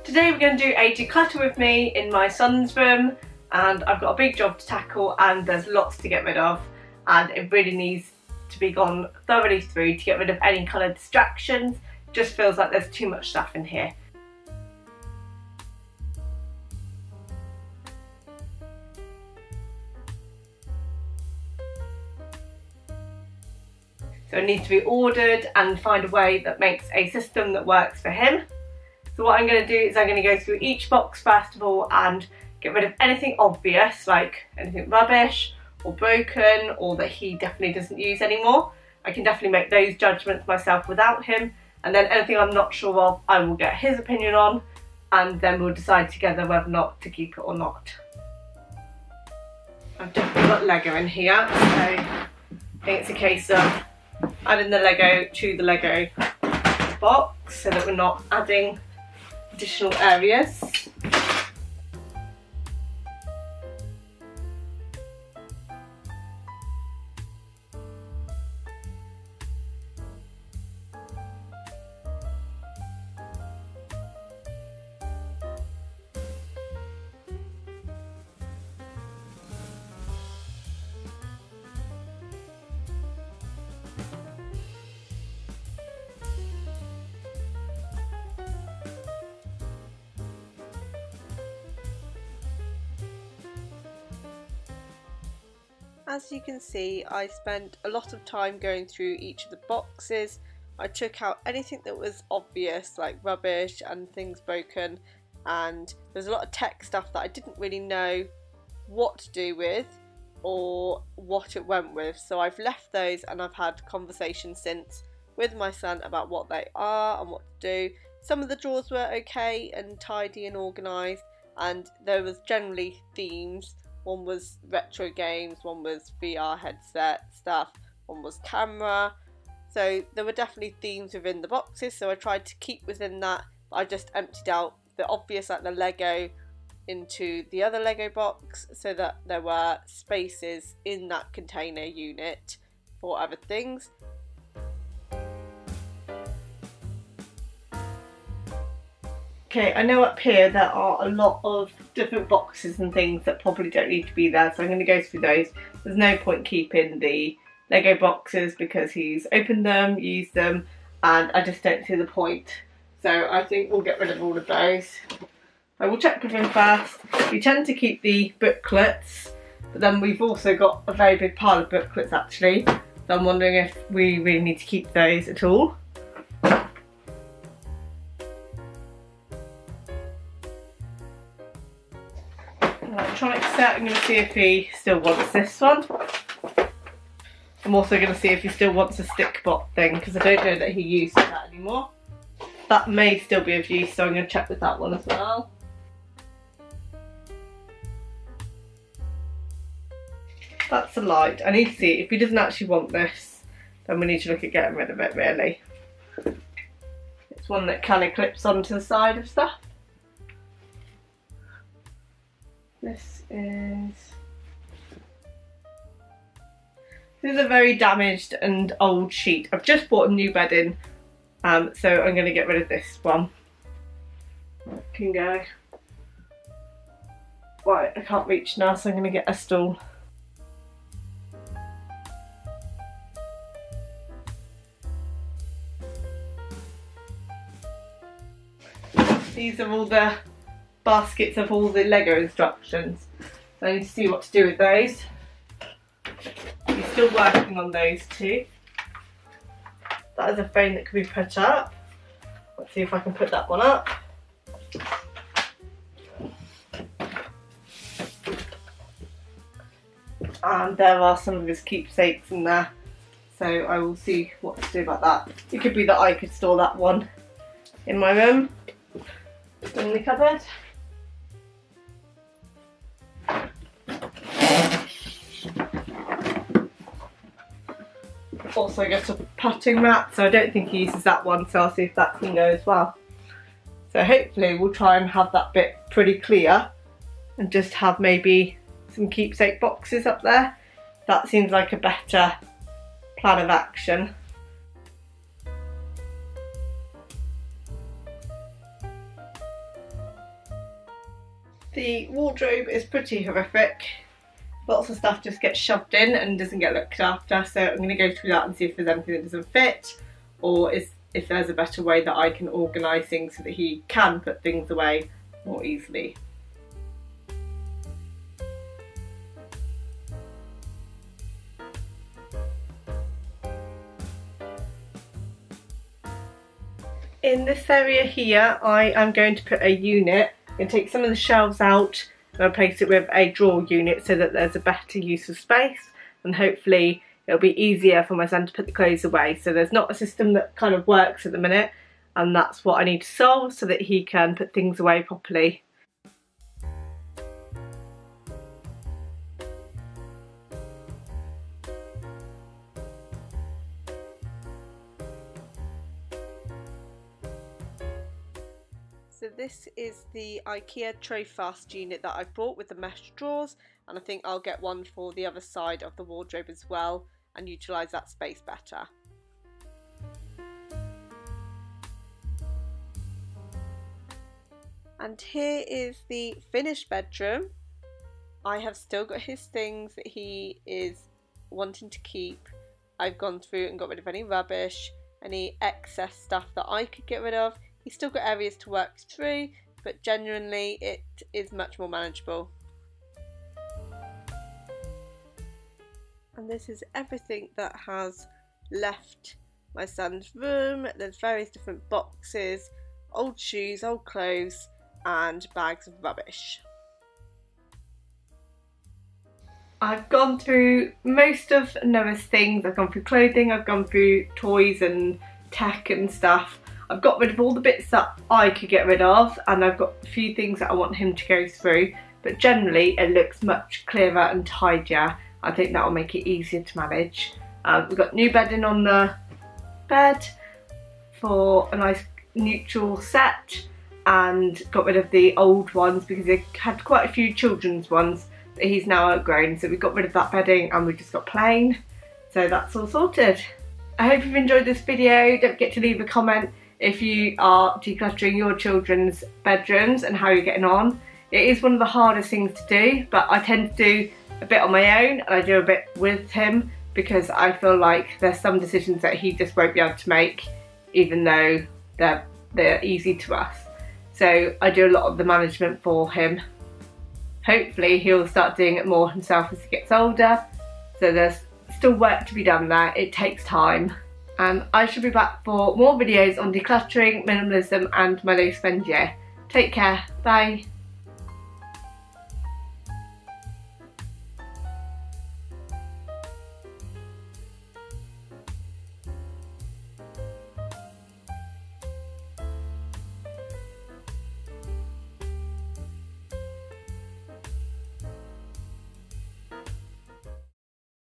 Today we're going to do a declutter with me in my son's room, and I've got a big job to tackle and there's lots to get rid of, and it really needs to be gone thoroughly through to get rid of any kind of distractions. Just feels like there's too much stuff in here. So it needs to be ordered and find a way that makes a system that works for him. So what I'm going to do is I'm going to go through each box first of all and get rid of anything obvious, like anything rubbish or broken or that he definitely doesn't use anymore. I can definitely make those judgments myself without him, and then anything I'm not sure of I will get his opinion on, and then we'll decide together whether or not to keep it or not. I've definitely got Lego in here, so I think it's a case of adding the Lego to the Lego box so that we're not adding additional areas. As you can see, I spent a lot of time going through each of the boxes. I took out anything that was obvious, like rubbish and things broken, and there's a lot of tech stuff that I didn't really know what to do with or what it went with. So I've left those, and I've had conversations since with my son about what they are and what to do. Some of the drawers were okay and tidy and organised, and there was generally themes. One was retro games, one was VR headset stuff, one was camera. So there were definitely themes within the boxes, so I tried to keep within that. I just emptied out the obvious, like the Lego, into the other Lego box so that there were spaces in that container unit for other things. Okay, I know up here there are a lot of different boxes and things that probably don't need to be there, so I'm going to go through those. There's no point keeping the Lego boxes because he's opened them, used them, and I just don't see the point. So I think we'll get rid of all of those. I will check with him first. We tend to keep the booklets, but then we've also got a very big pile of booklets actually, so I'm wondering if we really need to keep those at all. Electronic set, I'm going to see if he still wants this one. I'm also going to see if he still wants a stick bot thing, because I don't know that he uses that anymore. That may still be of use, so I'm going to check with that one as well. That's a light. I need to see if he doesn't actually want this, then we need to look at getting rid of it really. It's one that kind of clips onto the side of stuff. This is a very damaged and old sheet. I've just bought a new bed in, so I'm going to get rid of this one. It can go. Right, I can't reach now, so I'm going to get a stool. These are all the baskets of all the Lego instructions. So I need to see what to do with those. He's still working on those too. That is a frame that can be put up. Let's see if I can put that one up. And there are some of his keepsakes in there, so I will see what to do about that. It could be that I could store that one in my room, in the cupboard. Also got a potting mat, so I don't think he uses that one, so I'll see if that can go as well. So hopefully we'll try and have that bit pretty clear and just have maybe some keepsake boxes up there. That seems like a better plan of action. The wardrobe is pretty horrific. Lots of stuff just gets shoved in and doesn't get looked after, so I'm going to go through that and see if there's anything that doesn't fit, or if there's a better way that I can organise things so that he can put things away more easily. In this area here, I am going to put a unit. I'm going to take some of the shelves out and replace it with a drawer unit so that there's a better use of space, and hopefully it'll be easier for my son to put the clothes away. So there's not a system that kind of works at the minute, and that's what I need to solve so that he can put things away properly. So this is the IKEA tray fast unit that I bought with the mesh drawers, and I think I'll get one for the other side of the wardrobe as well and utilise that space better. And here is the finished bedroom. I have still got his things that he is wanting to keep. I've gone through and got rid of any rubbish, any excess stuff that I could get rid of. He's still got areas to work through, but genuinely it is much more manageable. And this is everything that has left my son's room. There's various different boxes, old shoes, old clothes, and bags of rubbish. I've gone through most of Noah's things. I've gone through clothing, I've gone through toys and tech and stuff. I've got rid of all the bits that I could get rid of, and I've got a few things that I want him to go through, but generally it looks much clearer and tidier. I think that will make it easier to manage. We've got new bedding on the bed for a nice neutral set, and got rid of the old ones because they had quite a few children's ones that he's now outgrown, so we got rid of that bedding and we just got plain. So that's all sorted. I hope you've enjoyed this video. Don't forget to leave a comment if you are decluttering your children's bedrooms and how you're getting on. It is one of the hardest things to do, but I tend to do a bit on my own and I do a bit with him because I feel like there's some decisions that he just won't be able to make, even though they're easy to us. So I do a lot of the management for him. Hopefully he'll start doing it more himself as he gets older. So there's still work to be done there. It takes time. And I shall be back for more videos on decluttering, minimalism and my low spend year. Take care. Bye.